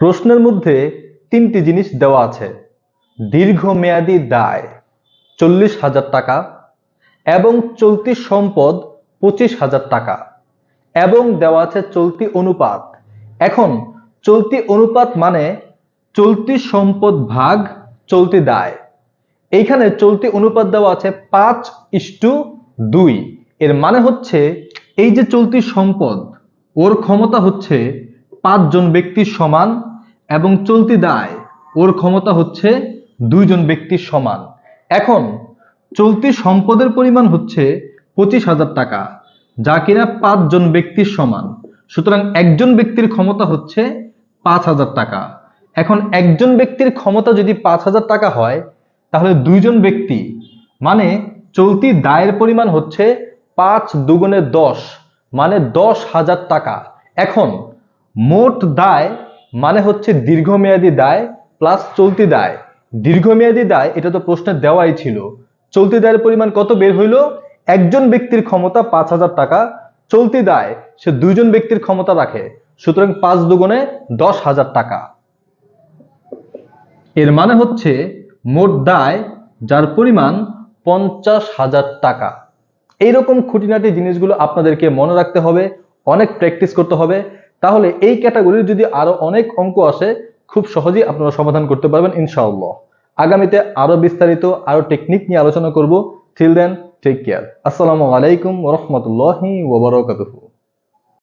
প্রশ্নের মধ্যে তিনটি জিনিস দেওয়া আছে। দীর্ঘমেয়াদী দায় 40,000 টাকা এবং চলতি সম্পদ 25,000 টাকা এবং দেওয়া আছে চলতি অনুপাত। এখন চলতি অনুপাত মানে চলতি সম্পদ ভাগ চলতি দায়। এইখানে চলতি অনুপাত দেওয়া আছে 5:2। এর মানে হচ্ছে এই যে চলতি সম্পদ ওর ক্ষমতা হচ্ছে 5 জন ব্যক্তির সমান এবং চলতি দায় ওর ক্ষমতা হচ্ছে 2 জন ব্যক্তির সমান। এখন চলতি সম্পদের পরিমাণ হচ্ছে 25,000 টাকা, যা কিনা 5 জন ব্যক্তির সমান। সুতরাং একজন ব্যক্তির ক্ষমতা হচ্ছে 5,000 টাকা। এখন একজন ব্যক্তির ক্ষমতা যদি 5,000 টাকা হয় তাহলে 2 জন ব্যক্তি মানে চলতি দায়ের পরিমাণ হচ্ছে 5 দুগুণে 10 মানে 10,000 টাকা। এখন মোট দায় মানে হচ্ছে দীর্ঘমেয়াদী দায় প্লাস চলতি দায়। দীর্ঘমেয়াদী দায় এটা তো প্রশ্নে দেওয়াই ছিল। চলতি দায়ের পরিমাণ কত বের হইল? একজন ব্যক্তির ক্ষমতা 5,000 টাকা, চলতি দায় সে 2 জন ব্যক্তির ক্ষমতা রাখে, সুতরাং 5 দুগুণে 10,000 টাকা। এর মানে হচ্ছে মোট দায় যার পরিমাণ 50,000 টাকা। এইরকম খুঁটিনাটি জিনিসগুলো আপনাদেরকে মনে রাখতে হবে, অনেক প্র্যাকটিস করতে হবে, তাহলে এই ক্যাটাগরির যদি আরো অনেক অঙ্ক আসে খুব সহজেই আপনারা সমাধান করতে পারবেন ইনশাআল্লাহ। আগামীতে আরো বিস্তারিত আরো টেকনিক নিয়ে আলোচনা করব। Till then take care. আসসালামু আলাইকুম ওয়া রাহমাতুল্লাহি ওয়া বারাকাতুহু।